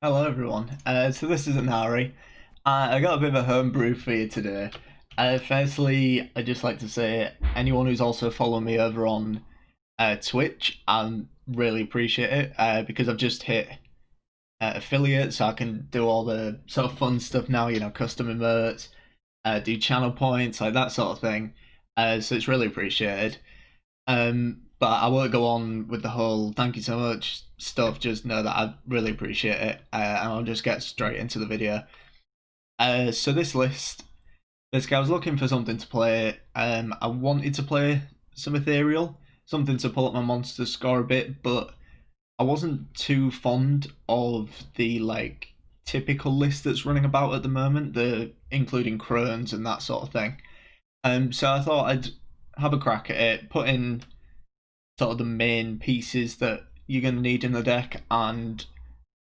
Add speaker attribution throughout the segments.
Speaker 1: Hello everyone. So this is Anari. I got a bit of a homebrew for you today. Firstly, I'd just like to say anyone who's also following me over on Twitch, I really appreciate it because I've just hit affiliate, so I can do all the sort of fun stuff now. Custom emotes, do channel points, like that sort of thing. So it's really appreciated. But I won't go on with the whole thank you so much stuff. Just know that I really appreciate it, and I'll just get straight into the video. So this list, basically, I was looking for something to play. I wanted to play some ethereal, something to pull up my monster score a bit, but I wasn't too fond of the typical list that's running about at the moment, the including crones and that sort of thing. So I thought I'd have a crack at it, put in sort of the main pieces that you're going to need in the deck and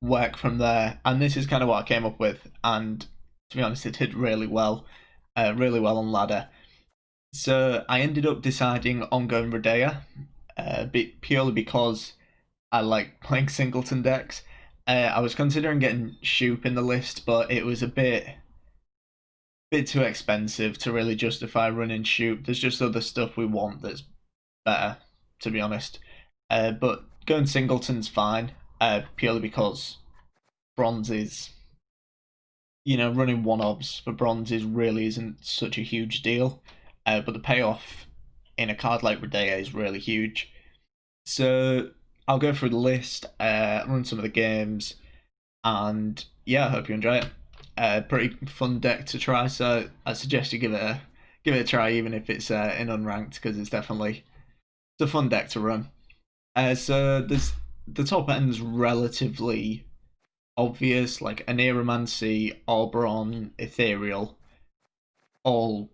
Speaker 1: work from there. And this is kind of what I came up with. And to be honest, it did really well on ladder. So I ended up deciding on going Radeyah, purely because I like playing singleton decks. I was considering getting Shoop in the list, but it was a bit too expensive to really justify running Shoop. There's just other stuff we want that's better, to be honest. But going singleton's fine, purely because bronze is, running one-obs for bronzes really isn't such a huge deal. But the payoff in a card like Radeyah is really huge. So I'll go through the list, run some of the games, and yeah, I hope you enjoy it. Pretty fun deck to try, so I suggest you give it a try, even if it's in unranked, because it's a fun deck to run. So there's the top end's relatively obvious, like Aneromancy, Oberon, Ethereal, all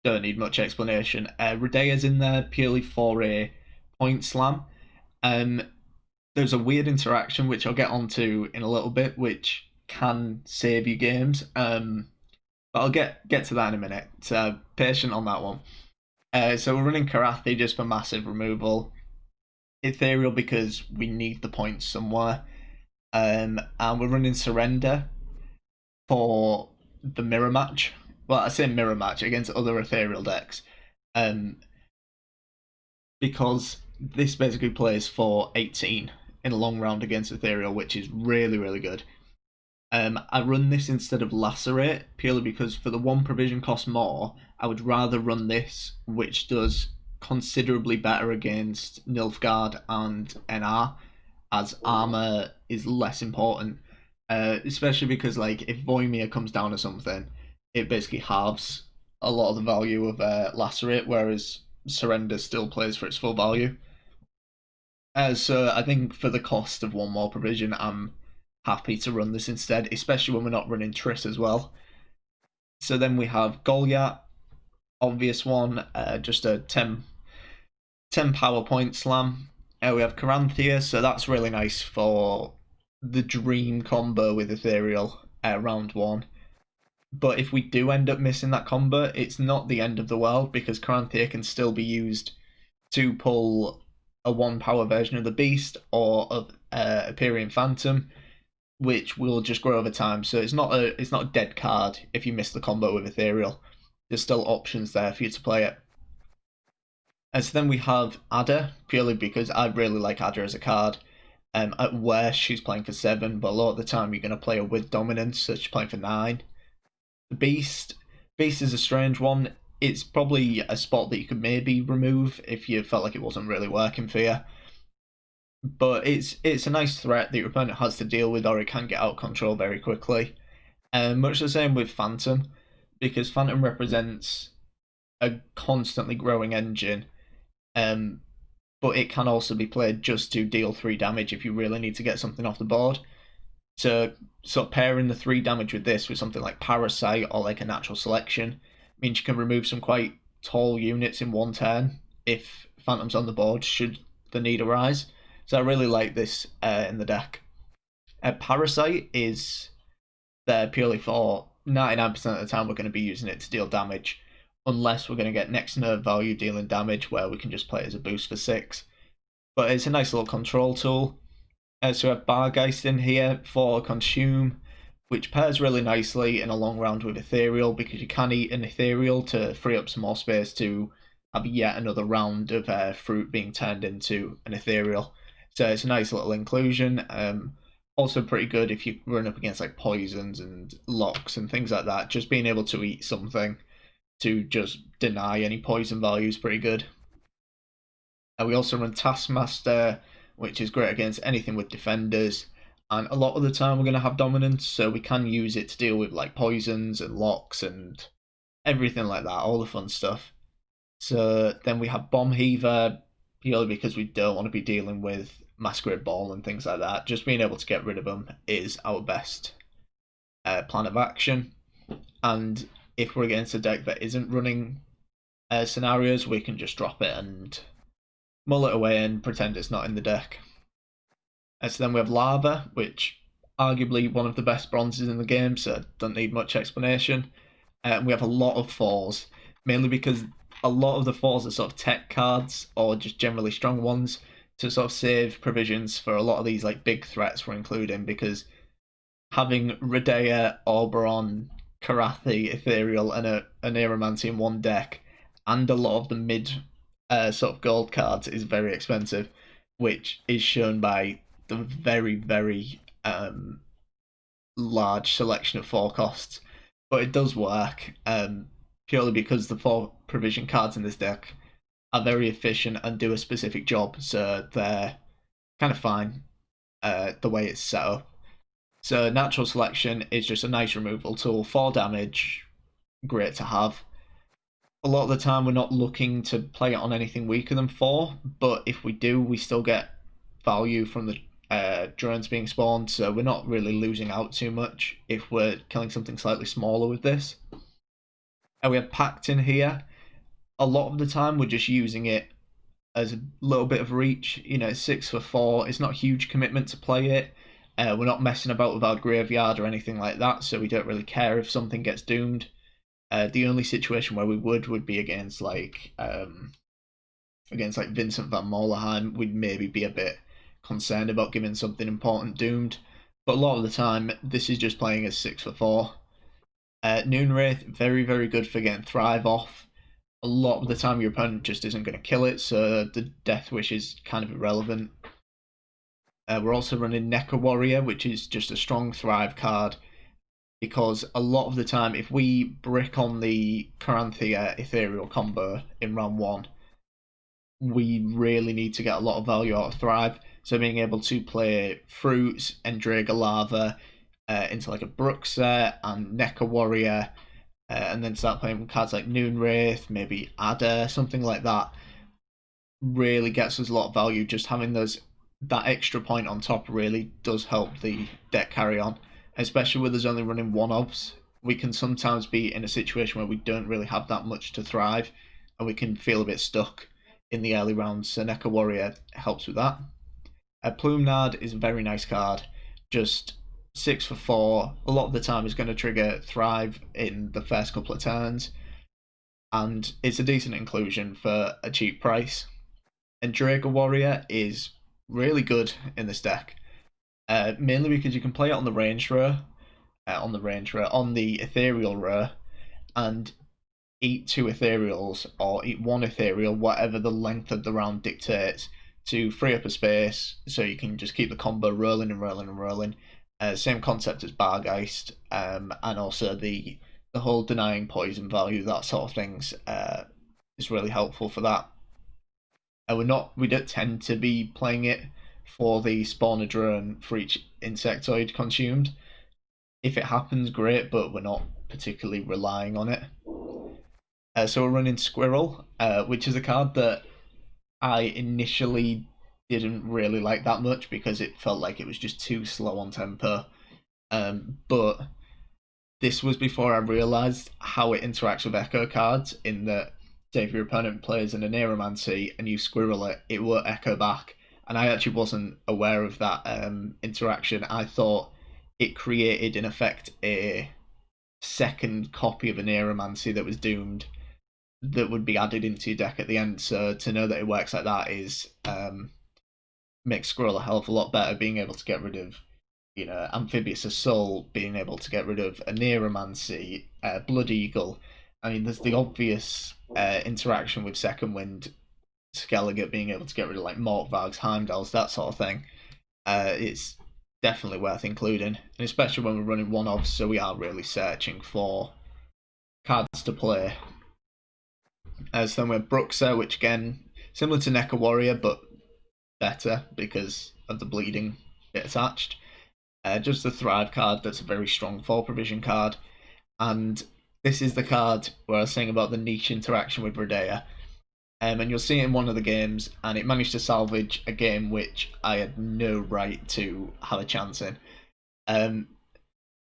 Speaker 1: don't need much explanation. Radeyah's in there purely for a point slam. Um, there's a weird interaction which I'll get onto in a little bit, which can save you games. But I'll get to that in a minute. So patient on that one. So we're running Karathi just for massive removal. Ethereal because we need the points somewhere. And we're running Surrender for the mirror match. Well, I say mirror match against other ethereal decks. Um, because this basically plays for 18 in a long round against ethereal, which is really, really good. I run this instead of Lacerate purely because for the one provision cost more, I would rather run this, which does considerably better against Nilfgaard and NR, as armor is less important. Especially because if Voimir comes down or something, it basically halves a lot of the value of Lacerate, whereas Surrender still plays for its full value. So I think for the cost of one more provision, I'm happy to run this instead, especially when we're not running Triss as well. So then we have Goliath, obvious one, just a 10 power point slam. We have Caranthea, so that's really nice for the dream combo with Ethereal round one. But if we do end up missing that combo, it's not the end of the world because Caranthea can still be used to pull a 1 power version of the Beast or of Empyrean Phantom, which will just grow over time. So it's not a dead card if you miss the combo with Ethereal. There's still options there for you to play it. And so then we have Ada, purely because I really like Ada as a card. At worst, she's playing for 7, but a lot of the time you're going to play her with dominance, so she's playing for 9. The Beast is a strange one. It's probably a spot that you could maybe remove if you felt like it wasn't really working for you. But it's a nice threat that your opponent has to deal with, or it can get out of control very quickly. Much the same with Phantom, because Phantom represents a constantly growing engine, but it can also be played just to deal 3 damage if you really need to get something off the board. So sort of pairing the 3 damage with this with something like Parasite or like a natural selection means you can remove some quite tall units in one turn if Phantom's on the board should the need arise. So I really like this in the deck. Parasite is there purely for 99% of the time we're going to be using it to deal damage, unless we're going to get next nerve value dealing damage where we can just play it as a boost for 6. But it's a nice little control tool. So we have Bargeist in here for consume, which pairs really nicely in a long round with Ethereal because you can eat an Ethereal to free up some more space to have yet another round of fruit being turned into an Ethereal. So it's a nice little inclusion. Also pretty good if you run up against like poisons and locks and things like that. Just being able to eat something to just deny any poison value is pretty good. We also run Taskmaster, which is great against anything with defenders. And a lot of the time we're going to have dominance, so we can use it to deal with like poisons and locks and everything like that, all the fun stuff. So then we have Bomb Heaver, purely because we don't want to be dealing with Masquerade Ball and things like that. Just being able to get rid of them is our best plan of action. And if we're against a deck that isn't running scenarios, we can just drop it and mull it away and pretend it's not in the deck. So then we have Lava, which arguably one of the best bronzes in the game, so don't need much explanation. We have a lot of fours, mainly because a lot of the fours are sort of tech cards or just generally strong ones to sort of save provisions for a lot of these like big threats we're including, because having Radeyah, Oberon, Karathi, Ethereal, and an Aeromancy in one deck, and a lot of the mid sort of gold cards is very expensive, which is shown by the very, very large selection of four costs. But it does work purely because the four provision cards in this deck are very efficient and do a specific job, so they're kind of fine the way it's set up. So natural selection is just a nice removal tool, 4 damage, great to have. A lot of the time we're not looking to play it on anything weaker than 4, but if we do, we still get value from the drones being spawned, so we're not really losing out too much if we're killing something slightly smaller with this. And we have Pact in here. A lot of the time we're just using it as a little bit of reach. You know, it's 6 for 4, it's not a huge commitment to play it. We're not messing about with our graveyard or anything like that, so we don't really care if something gets doomed. The only situation where we would be against like Vincent van Molerheim. We'd maybe be a bit concerned about giving something important doomed, but a lot of the time this is just playing as 6 for 4. Noonwraith, very very good for getting Thrive off. A lot of the time your opponent just isn't going to kill it, so the Death Wish is kind of irrelevant. We're also running Neca Warrior, which is just a strong Thrive card, because a lot of the time, if we brick on the Caranthea Ethereal combo in round 1, we really need to get a lot of value out of Thrive. So being able to play Fruits, Endrega Lava into like a Brook set and Neca Warrior, and then start playing cards like Noonwraith, maybe Adder, something like that, really gets us a lot of value. Just having that extra point on top really does help the deck carry on, especially with us only running one-offs. We can sometimes be in a situation where we don't really have that much to thrive, and we can feel a bit stuck in the early rounds, so Neca Warrior helps with that. Plumenard is a very nice card, just 6 for 4, a lot of the time is going to trigger Thrive in the first couple of turns, and it's a decent inclusion for a cheap price. And Endrega Warrior is really good in this deck, mainly because you can play it on the range row, on the ethereal row, and eat 2 ethereals or eat 1 ethereal, whatever the length of the round dictates, to free up a space so you can just keep the combo rolling and rolling and rolling. Same concept as Bargeist, and also the whole denying poison value, that sort of things, is really helpful for that. We don't tend to be playing it for the spawner drone for each insectoid consumed. If it happens, great, but we're not particularly relying on it. So we're running Squirrel, which is a card that I initially didn't really like that much because it felt like it was just too slow on tempo. But this was before I realised how it interacts with Echo cards, in that, say, if your opponent plays an Aeromancy and you Squirrel it, it will echo back. And I actually wasn't aware of that interaction. I thought it created, in effect, a second copy of an Aeromancy that was doomed that would be added into your deck at the end. So to know that it works like that is makes Squirrel a hell of a lot better, being able to get rid of, Amphibious Assault, being able to get rid of a Neuromancy, Blood Eagle. I mean, there's the obvious interaction with Second Wind, Skellige being able to get rid of like Mortvags, Heimdalls, that sort of thing. It's definitely worth including, and especially when we're running one-offs, so we are really searching for cards to play. As then we have Bruxa, which again, similar to Neca Warrior, but better because of the bleeding bit attached. Just the Thrive card, that's a very strong 4 provision card. And this is the card where I was saying about the niche interaction with Radeyah. And you'll see it in one of the games, and it managed to salvage a game which I had no right to have a chance in.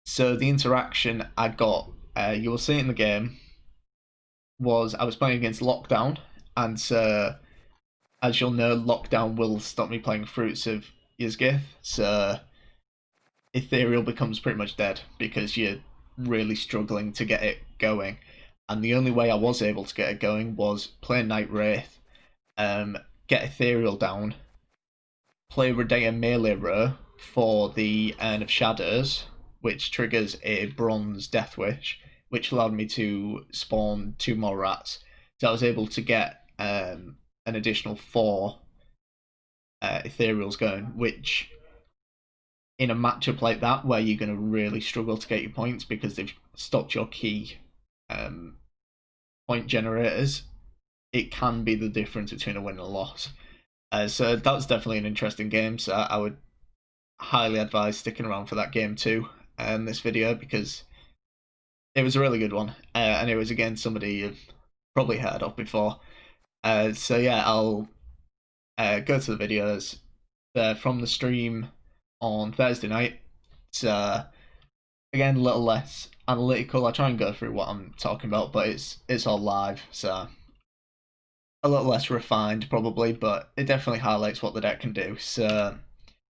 Speaker 1: So the interaction I got, you will see it in the game, was I was playing against Lockdown, and so as you'll know, Lockdown will stop me playing Fruits of Ysgith, so Ethereal becomes pretty much dead because you're really struggling to get it going. And the only way I was able to get it going was play Night Wraith, get Ethereal down, play Radeyah melee row for the Urn of Shadows, which triggers a Bronze Death Wish, which allowed me to spawn 2 more rats. So I was able to get an additional 4 Ethereals going, which in a matchup like that, where you're going to really struggle to get your points because they've stopped your key point generators, it can be the difference between a win and a loss. So that's definitely an interesting game, so I would highly advise sticking around for that game too in this video, because it was a really good one, and it was against somebody you've probably heard of before. So yeah, I'll go to the videos from the stream on Thursday night. So again, a little less analytical. I try and go through what I'm talking about, but it's all live, so a little less refined probably, but it definitely highlights what the deck can do. So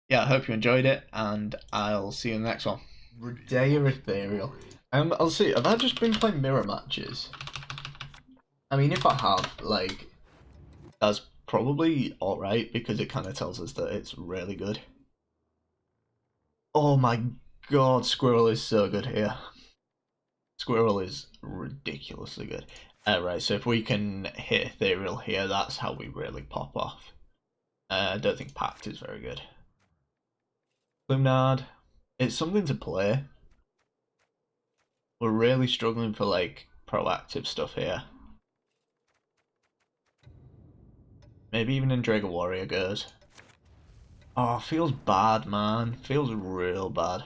Speaker 1: yeah, I hope you enjoyed it, and I'll see you in the next one. Radeyah Ethereal. I'll see. Have I just been playing mirror matches? I mean, if I have, like, that's probably alright, because it kind of tells us that it's really good. Oh my god, Squirrel is so good here. Squirrel is ridiculously good. Right, so if we can hit Ethereal here, that's how we really pop off. I don't think Pact is very good. Lunard, it's something to play. We're really struggling for, like, proactive stuff here. Maybe even in Dragon Warrior goes. Oh, feels bad, man. Feels real bad.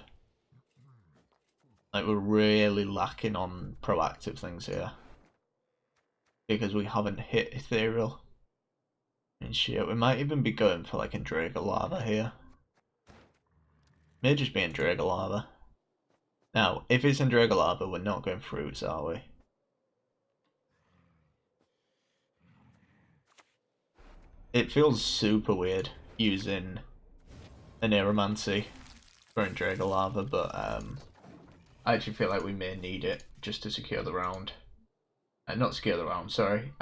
Speaker 1: Like, we're really lacking on proactive things here. Because we haven't hit Ethereal. And shit, we might even be going for like a Dragon Lava here. May just be in Dragon Lava. Now, if it's in Dragon Lava, we're not going Fruits, are we? It feels super weird using a Neuromancy for in Dragon Lava, but I actually feel like we may need it just to secure the round. Not secure the round, sorry.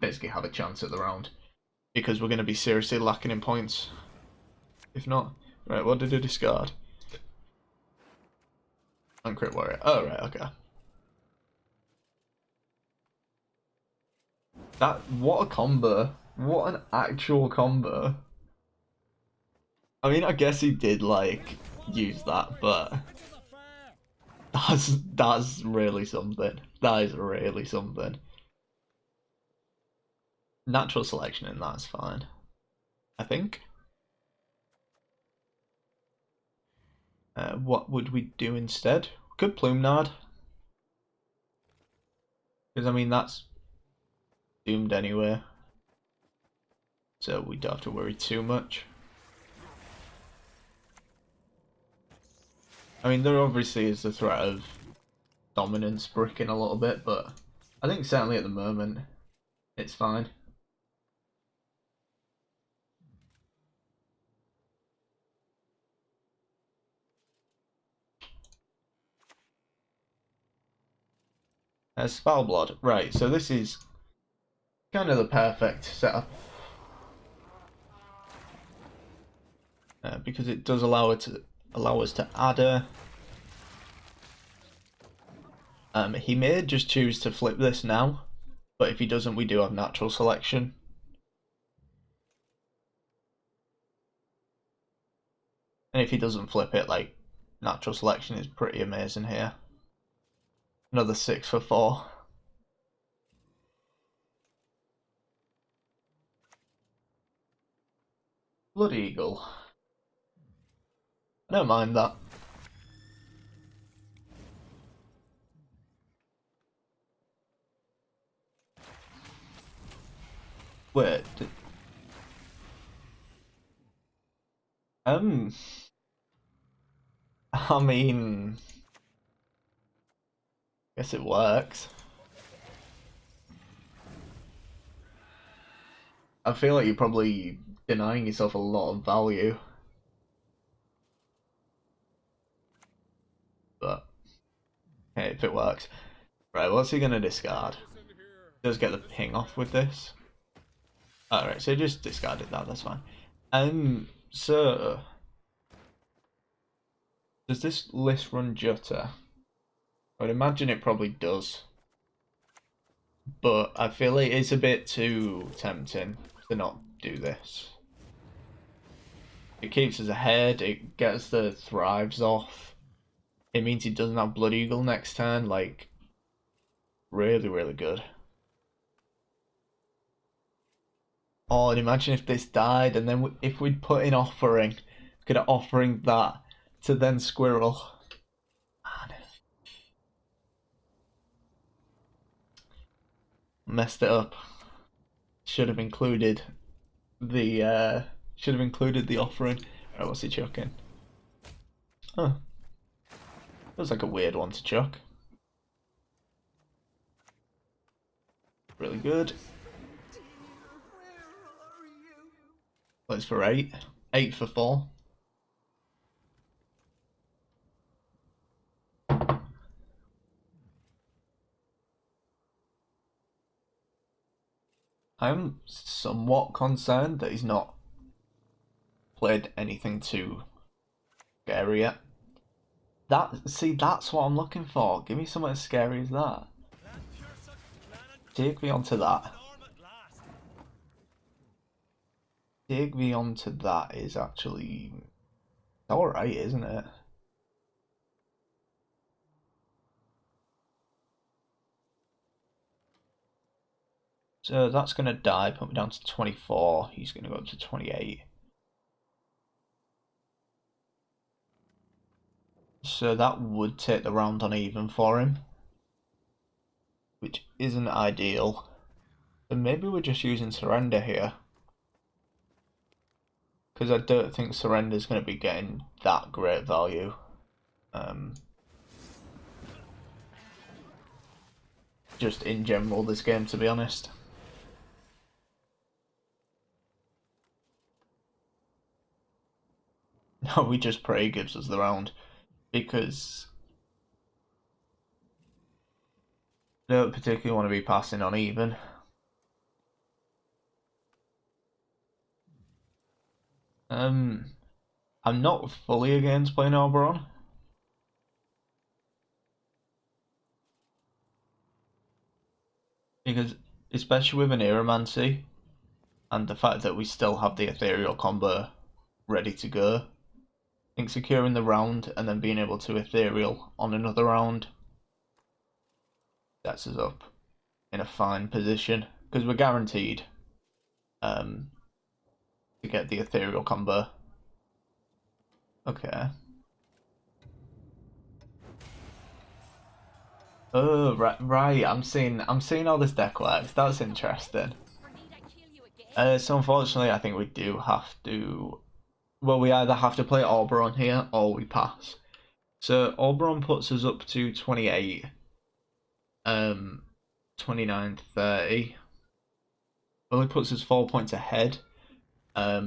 Speaker 1: Basically have a chance at the round. Because we're going to be seriously lacking in points. If not. Right, what did I discard? Uncrit Warrior. Oh, right, okay. What a combo. What an actual combo. I mean, I guess he did, like, use that, but that's really something. That is really something. Natural selection in that's fine, I think. What would we do instead? Could Plume Nard. Because, I mean, that's doomed anyway. So we don't have to worry too much. I mean, there obviously is the threat of dominance bricking a little bit, but I think certainly at the moment, it's fine. Spellblood, right, so this is kind of the perfect setup. because it does allow us to add a. He may just choose to flip this now, but if he doesn't, we do have natural selection. And if he doesn't flip it, like, natural selection is pretty amazing here. Another 6 for 4. Blood Eagle. I don't mind that. Wait. I mean, guess it works. I feel like you're probably denying yourself a lot of value. But, hey, if it works. Right, what's he gonna discard? Does get the ping off with this. Alright, so just discarded that, that's fine. So does this list run Jutta? I would imagine it probably does. But I feel like it's a bit too tempting to not do this. It keeps us ahead, it gets the thrives off. It means he doesn't have Blood Eagle next turn, like, really, really good. Oh, and imagine if this died, and then if we'd put in Offering, could have Offering that to then Squirrel. Man. Messed it up. Should have included the Offering. Alright, what's he chucking? Oh. Feels like a weird one to chuck. Really good. Plays for 8. 8 for 4. I'm somewhat concerned that he's not played anything too scary yet. That's what I'm looking for. Give me something as scary as that. Take me onto that. Take me onto that is actually alright, isn't it? So that's going to die, put me down to 24. He's going to go up to 28. So that would take the round on even for him, which isn't ideal. So maybe we're just using Surrender here, because I don't think Surrender's going to be getting that great value. Just in general this game, to be honest. No, we just pray gives us the round, because I don't particularly want to be passing on even. I'm not fully against playing Oberon. Because, especially with an Aeromancy, and the fact that we still have the Ethereal combo ready to go, I think securing the round and then being able to Ethereal on another round sets us up in a fine position, because we're guaranteed to get the Ethereal combo. Okay. Oh, right. I'm seeing how this deck works. That's interesting. So unfortunately, I think we do have to. Well, we either have to play Oberon here or we pass. So Oberon puts us up to 28, 29, 30. Well, he puts us 4 points ahead. At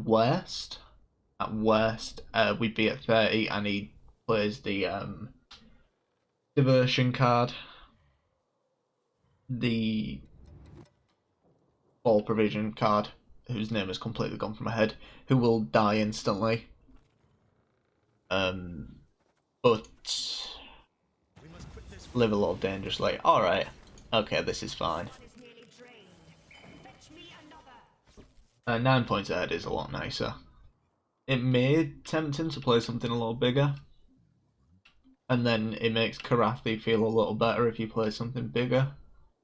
Speaker 1: worst, we'd be at 30, and he plays the diversion card, the ball provision card, whose name has completely gone from my head, who will die instantly. But live a little dangerously. Alright. Okay, this is fine. 9 points ahead is a lot nicer. It may tempt him to play something a little bigger. And then it makes Karathi feel a little better if he plays something bigger.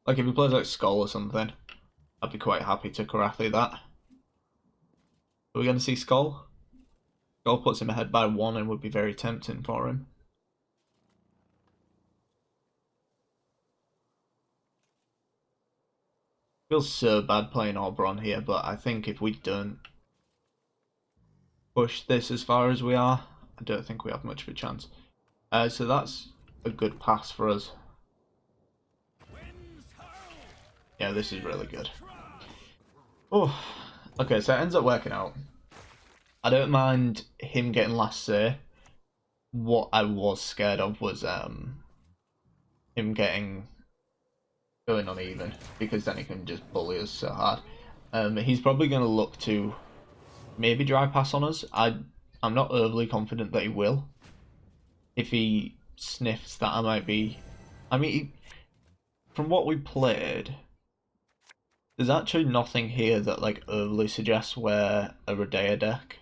Speaker 1: Like if he plays like Skull or something, I'd be quite happy to Karathi that. Are we going to see Skull? Skull puts him ahead by 1 and would be very tempting for him. Feels so bad playing Oberon here, but I think if we don't push this as far as we are, I don't think we have much of a chance. So that's a good pass for us. Yeah, this is really good. Oh, okay, so it ends up working out. I don't mind him getting last say. What I was scared of was him going uneven, because then he can just bully us so hard. He's probably going to look to maybe dry pass on us. I'm not overly confident that he will. If he sniffs that I might be... I mean, from what we played, there's actually nothing here that like overly suggests we're a Radeyah deck.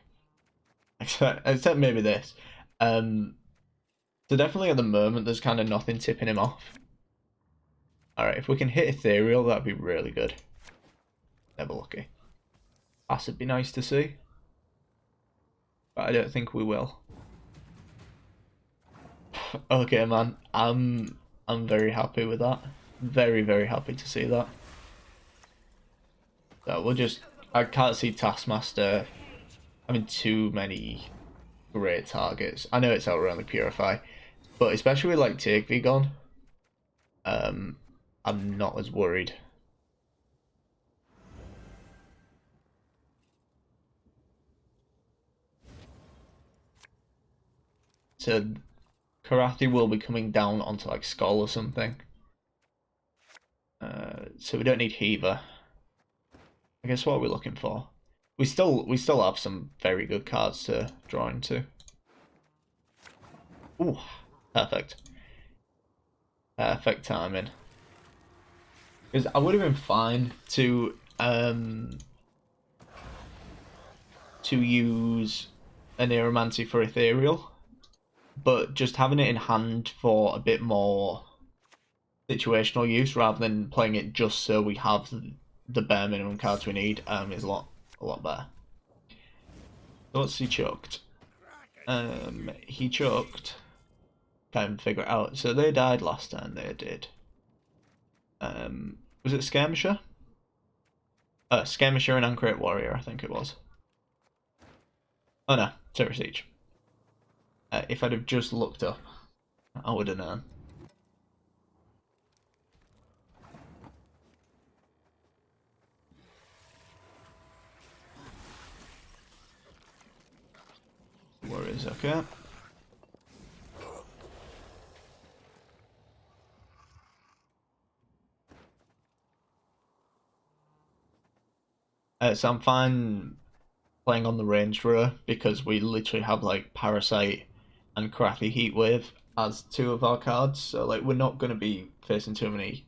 Speaker 1: Except maybe this. So definitely at the moment there's kind of nothing tipping him off. Alright, if we can hit Ethereal, that'd be really good. Never lucky. Pass would be nice to see. But I don't think we will. Okay, man. I'm very happy with that. Very, very happy to see that. So we'll just... I can't see Taskmaster having too many great targets. I know it's Outrunning Purify, but especially with like Take V gone, I'm not as worried. So Karathi will be coming down onto like Skull or something. So we don't need Heaver. I guess what are we looking for? We still have some very good cards to draw into. Ooh, perfect. Perfect timing. Because I would have been fine to use an Aeromancy for Ethereal, but just having it in hand for a bit more situational use rather than playing it just so we have the bare minimum cards we need is a lot better. So what's he chucked? He chucked. Can't even figure it out. So they died last time. They did. Was it Skirmisher? Skirmisher and Ancrate Warrior, I think it was. Oh no, Terror Siege. If I'd have just looked up, I would have known. Warriors, okay. So I'm fine playing on the ranged row because we literally have like Parasite and Karathi Heatwave as 2 of our cards, so like we're not going to be facing too many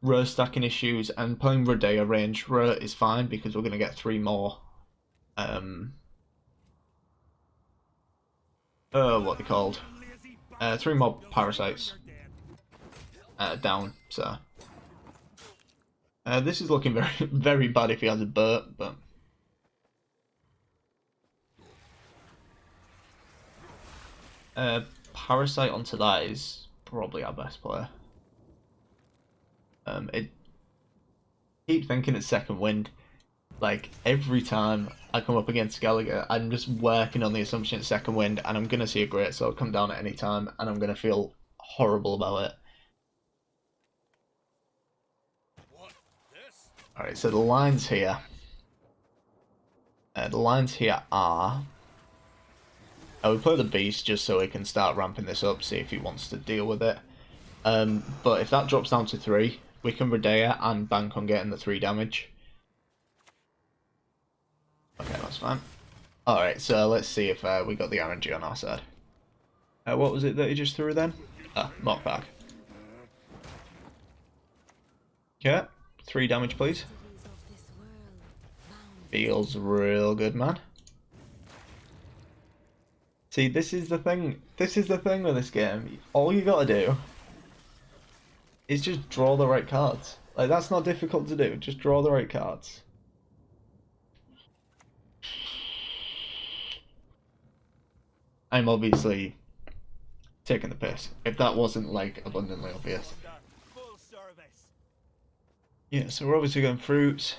Speaker 1: row stacking issues, and playing Radeyah ranged row is fine because we're going to get 3 more what they called 3 more Parasites down, so this is looking very very bad if he has a burp, but Parasite onto that is probably our best player. It keep thinking it's Second Wind. Like every time I come up against Gallagher, I'm just working on the assumption it's Second Wind, and I'm gonna see a Great Sword come down at any time, and I'm gonna feel horrible about it. Alright, so the lines here. The lines here are... we play the Beast just so he can start ramping this up, see if he wants to deal with it. But if that drops down to 3, we can Radeyah and bank on getting the 3 damage. fine. Alright, so let's see if we got the RNG on our side. What was it that he just threw then? Ah, mock back. Okay, 3 damage please. Feels real good, man. See, this is the thing with this game. All you gotta do is just draw the right cards. Like, that's not difficult to do, just draw the right cards. I'm obviously taking the piss. If that wasn't, like, abundantly obvious. Yeah, so we're obviously going fruits.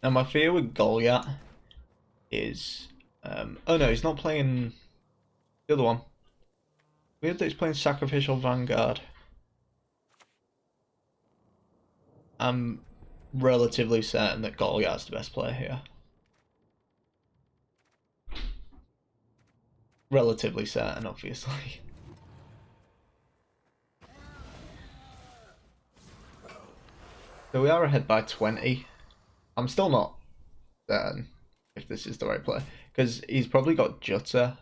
Speaker 1: Now my fear with Goliath is... oh no, he's not playing the other one. Weird that he's playing Sacrificial Vanguard. I'm relatively certain that Goliath's the best player here. Relatively certain, obviously. So we are ahead by 20. I'm still not certain if this is the right play, because he's probably got Jutta.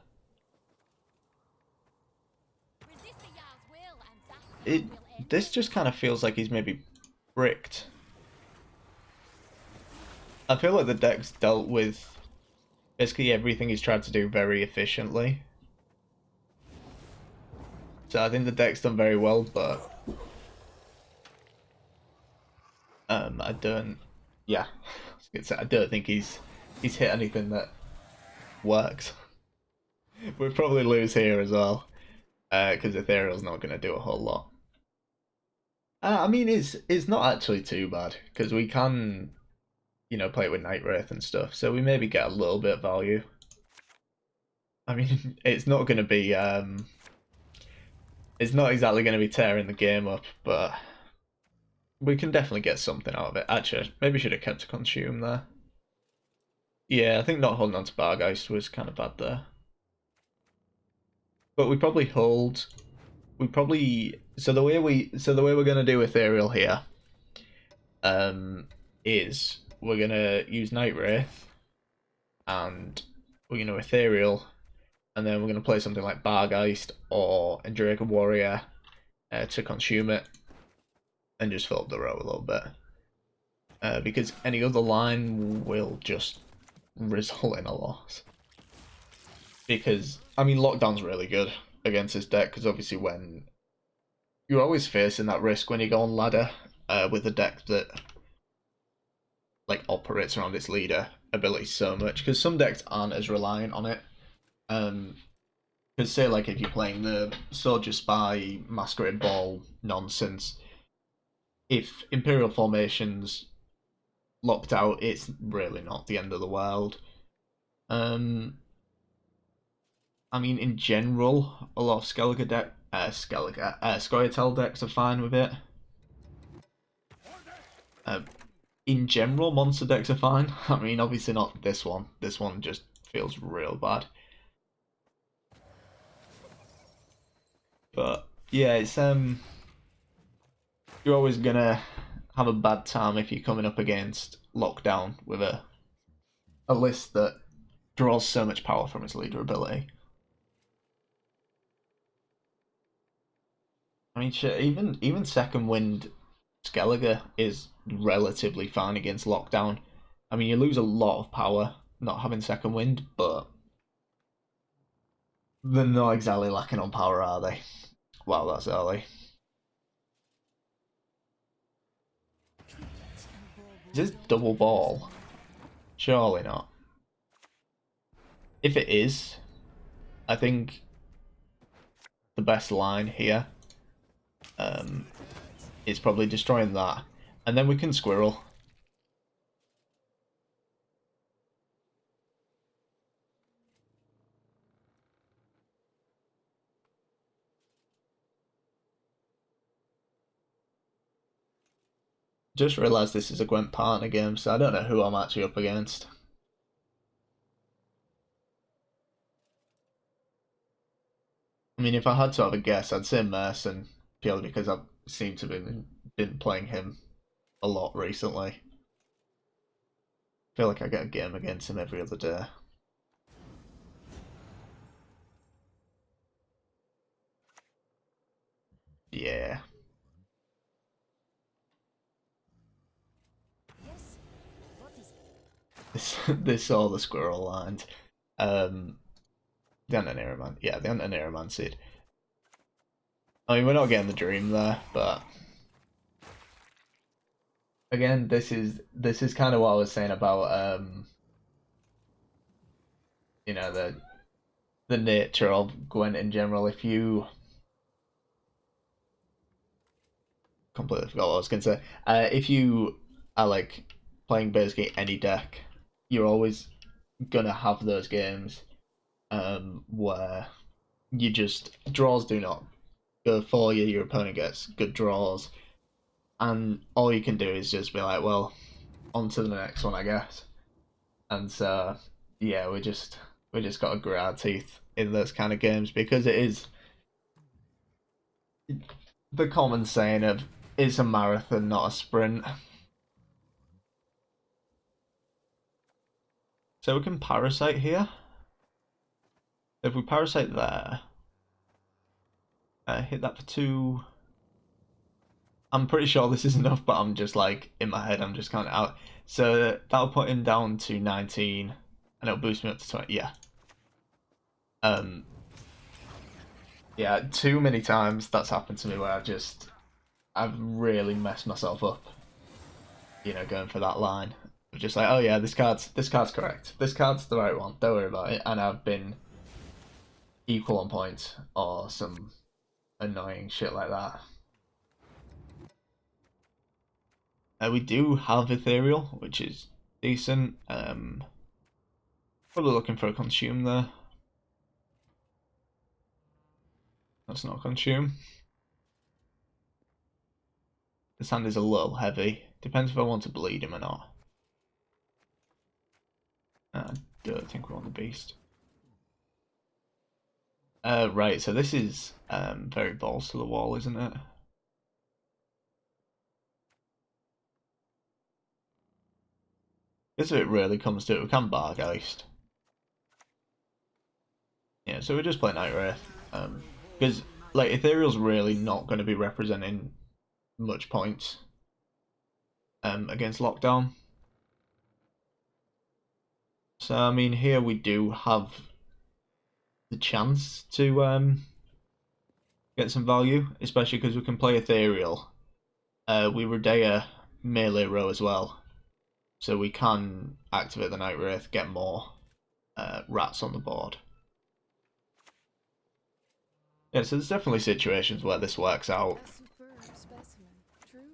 Speaker 1: This just kind of feels like he's maybe bricked. I feel like the deck's dealt with basically everything he's tried to do very efficiently. So I think the deck's done very well, but I don't. Yeah, I don't think he's hit anything that works. We'll probably lose here as well, because Ethereal's not going to do a whole lot. I mean, it's not actually too bad because we can, you know, play it with Night Wraith and stuff, so we maybe get a little bit of value. I mean, it's not going to be it's not exactly going to be tearing the game up, but we can definitely get something out of it. Actually, maybe should have kept a consume there. Yeah, I think not holding on to Bargeist was kind of bad there. But we probably hold. We probably so the way we're gonna do Ethereal here, is we're gonna use Night Wraith, and we're gonna Ethereal, and then we're gonna play something like Bargeist or Endureka Warrior, to consume it, and just fill up the row a little bit. Because any other line will just result in a loss. Because, I mean, Lockdown's really good against this deck, because obviously when... You're always facing that risk when you go on ladder, with a deck that, like, operates around its leader ability so much, because some decks aren't as reliant on it. Because say, like, if you're playing the Soldier Spy, Masquerade Ball nonsense, if Imperial formations locked out, it's really not the end of the world. I mean, in general, a lot of scoia'tael decks are fine with it. In general, monster decks are fine. I mean, obviously not this one. This one just feels real bad. But yeah, it's you're always gonna have a bad time if you're coming up against Lockdown with a list that draws so much power from its leader ability. I mean, shit, even Second Wind Skellige is relatively fine against Lockdown. I mean, you lose a lot of power not having Second Wind, but they're not exactly lacking on power, are they? Wow, that's early. Is this double ball? Surely not. If it is, I think the best line here is probably destroying that, and then we can squirrel. Just realised this is a Gwent partner game, so I don't know who I'm actually up against. I mean, if I had to have a guess, I'd say Merson, purely because I've seemed to have been playing him a lot recently. feel like I get a game against him every other day. Yeah.
Speaker 2: Yes. What is
Speaker 1: This this all the squirrel lines. Um, the Antaneraman. Yeah, the Antaneraman seed. I mean, we're not getting the dream there, but again, this is kind of what I was saying about you know, the nature of Gwent in general. If you completely forgot what I was gonna say, if you are like playing basically any deck, you're always gonna have those games where you just draws do not go for you. Your opponent gets good draws, and all you can do is just be like, well, on to the next one, I guess. And so, yeah, we just got to grit our teeth in those kind of games because it is the common saying of it's a marathon, not a sprint. So we can parasite here. If we parasite there, hit that for 2. I'm pretty sure this is enough, but I'm just like in my head, I'm just counting it out. So that'll put him down to 19, and it'll boost me up to 20. Yeah. Um. Yeah. Too many times that's happened to me where I've really messed myself up. You know, going for that line. Just like, oh yeah, this card's correct. This card's the right one. Don't worry about it. And I've been equal on points or some annoying shit like that. We do have ethereal, which is decent. Probably looking for a consume there. That's not consume. This hand is a little heavy. Depends if I want to bleed him or not. I don't think we want the beast. Right, so this is very balls to the wall, isn't it? Guess if it really comes to it, we can Bargeist. Yeah, so we just play Night Wraith. Because like Ethereal's really not going to be representing much points against Lockdown. So I mean, here we do have the chance to get some value, especially because we can play Ethereal. We Radeyah melee row as well, so we can activate the Night Wraith, get more rats on the board. Yeah, so there's definitely situations where this works out.
Speaker 2: a superb specimen, truly.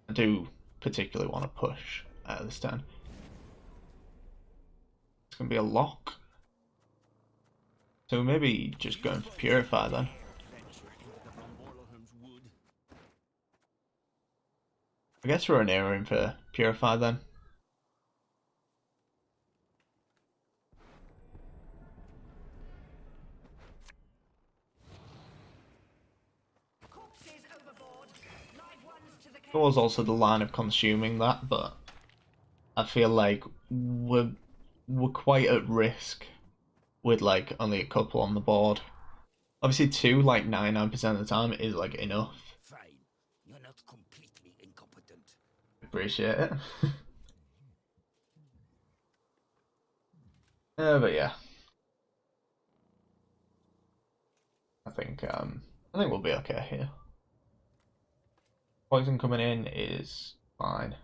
Speaker 1: I do particularly want to push this turn. It's going to be a lock. So maybe just going for Purify then. I guess we're an aiming for Purify then. There was also the line of consuming that, but I feel like we're quite at risk with like only a couple on the board. Obviously, 2 like 99% of the time is like enough.
Speaker 3: Fine. You're not completely incompetent.
Speaker 1: Appreciate it. But yeah, I think we'll be okay here. Poison coming in is fine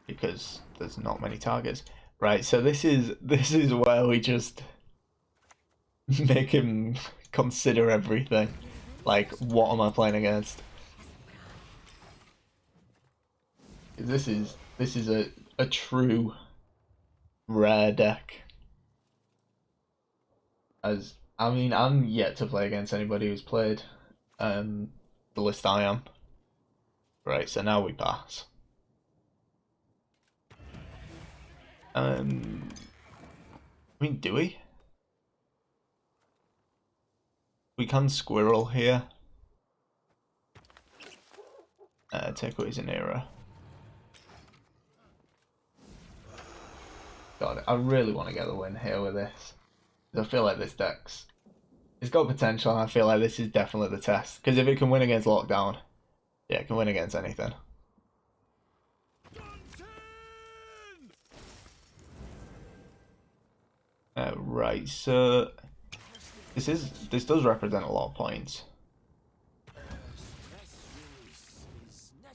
Speaker 1: because there's not many targets. Right, so this is where we just make him consider everything. Like, what am I playing against? This is a true rare deck. As I mean, I'm yet to play against anybody who's played the list I am. Right, so now we pass. I mean, do we? We can squirrel here. Take away his Anira. God, I really want to get the win here with this. I feel like this deck's... It's got potential, and I feel like this is definitely the test. Because if it can win against Lockdown, yeah, it can win against anything. Right, so... This does represent a lot of points.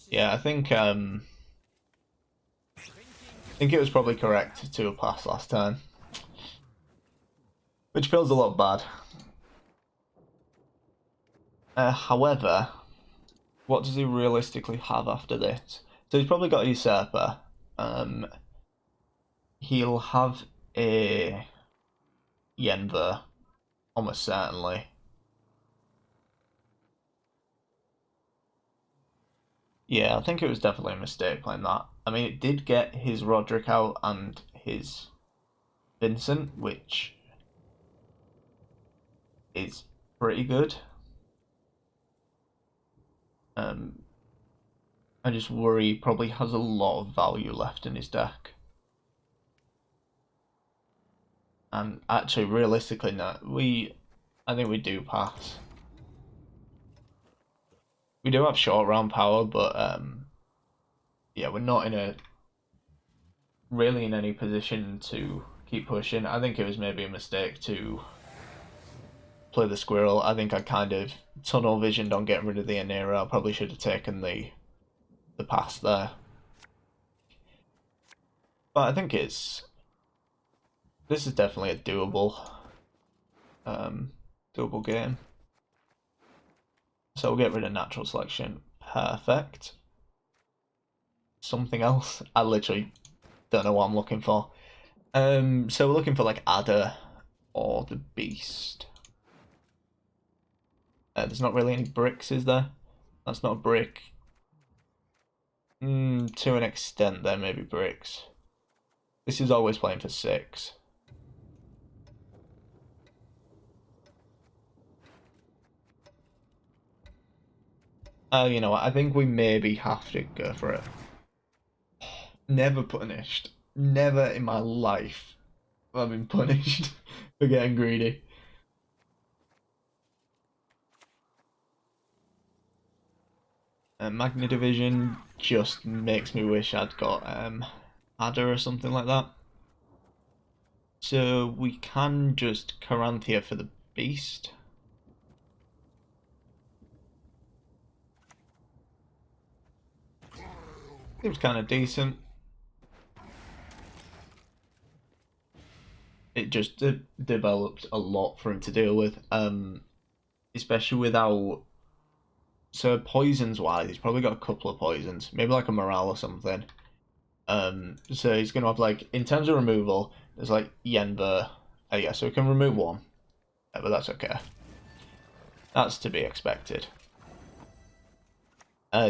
Speaker 1: Yeah, I think it was probably correct to pass last turn, which feels a lot bad. However, what does he realistically have after this? So he's probably got a Usurper. He'll have a Yenver, almost certainly. Yeah, I think it was definitely a mistake playing that. I mean, it did get his Roderick out and his Vincent, which is pretty good. I just worry he probably has a lot of value left in his deck. And actually, realistically, no, I think we do pass. We do have short round power, but yeah, we're not really in any position to keep pushing. I think it was maybe a mistake to play the squirrel. I think I kind of tunnel visioned on getting rid of the Anira. I probably should have taken the pass there. But I think this is definitely a doable game. So we'll get rid of natural selection. Perfect. Something else? I literally don't know what I'm looking for. So we're looking for like Adder or the Beast. There's not really any bricks, is there? That's not a brick. To an extent, there may be bricks. This is always playing for 6. You know what? I think we maybe have to go for it. Never punished. Never in my life have I been punished for getting greedy. Magna Division just makes me wish I'd got Adder or something like that. So we can just Caranthea for the Beast. Seems kind of decent. It just developed a lot for him to deal with, especially without... So poisons wise, he's probably got a couple of poisons, maybe like a morale or something. So he's gonna have like, in terms of removal, there's like Yenver. Yeah, so we can remove one, but that's okay. That's to be expected.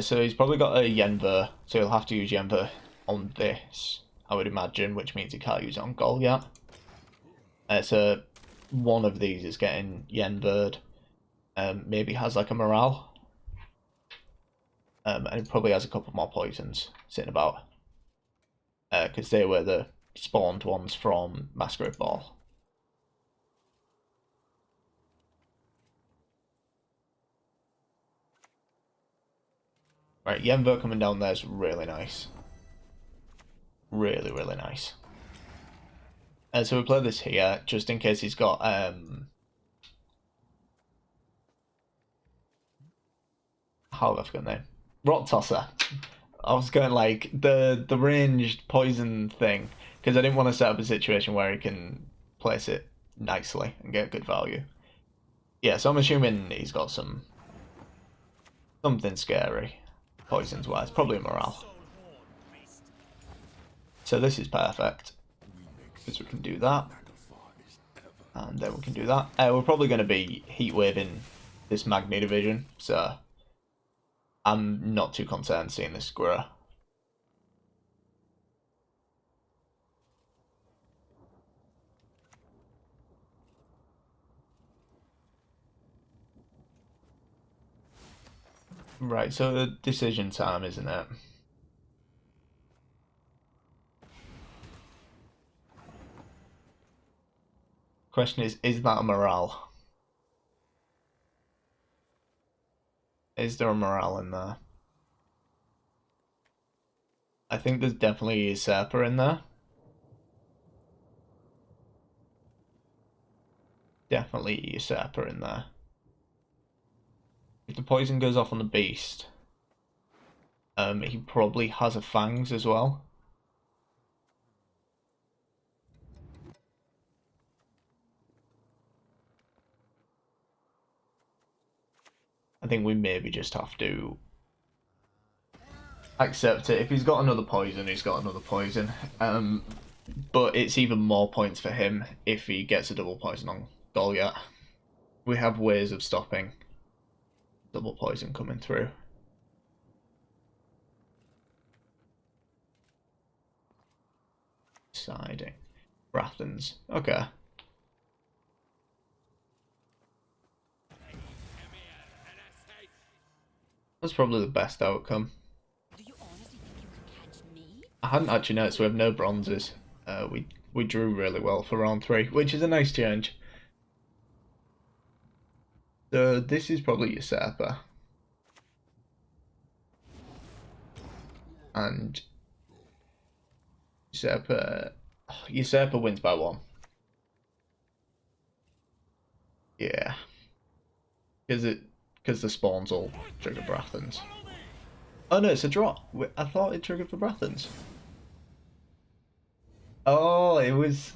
Speaker 1: So he's probably got a Yenver, so he'll have to use Yenver on this, I would imagine, which means he can't use it on Golgat. So one of these is getting Yenvered. Maybe has like a morale. And it probably has a couple more poisons sitting about. Because they were the spawned ones from Masquerade Ball. Right, Yenver coming down there is really nice. Really, really nice. So we play this here, just in case he's got... how have I forgotten the name? Rot Tosser. I was going like the ranged poison thing, because I didn't want to set up a situation where he can place it nicely and get good value. Yeah, so I'm assuming he's got something scary, poisons wise, probably morale. So this is perfect, because we can do that, and then we can do that. We're probably going to be heat waving this Magni Division, so I'm not too concerned seeing this squirrel. Right, so decision time, isn't it? Question is that a morale? Is there a morale in there? I think there's definitely a usurper in there. Definitely a usurper in there. If the poison goes off on the beast, he probably has a fangs as well. I think we maybe just have to accept it. If he's got another poison, he's got another poison. But it's even more points for him if he gets a double poison on Goliath. We have ways of stopping double poison coming through. Siding. Brathens. Okay. That's probably the best outcome.
Speaker 2: Do you honestly think you can catch me?
Speaker 1: I hadn't actually noticed we have no bronzes. We drew really well for round 3, which is a nice change. So this is probably usurper. And Usurper wins by 1. Yeah. Because the spawns all trigger Brathens. Oh no, it's a draw. I thought it triggered for Brathens. Oh, it was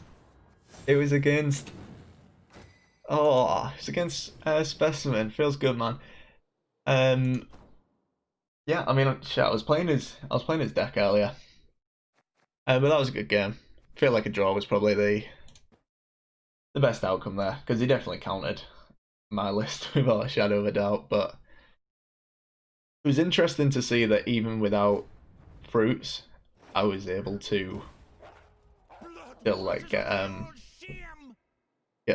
Speaker 1: against. Oh, it's against Specimen. Feels good, man. Um, yeah, I mean, shit, I was playing his deck earlier, but that was a good game. I feel like a draw was probably the best outcome there because he definitely counted my list without a shadow of a doubt. But it was interesting to see that even without fruits, I was able to still like get a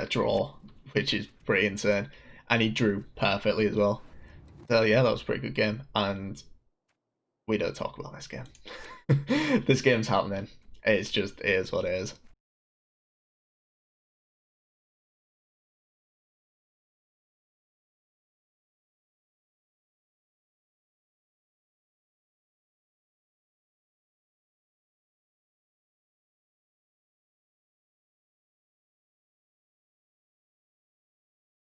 Speaker 1: draw, which is pretty insane. And he drew perfectly as well. So yeah, that was a pretty good game. And we don't talk about this game. This game's happening. It's just, it is what it is.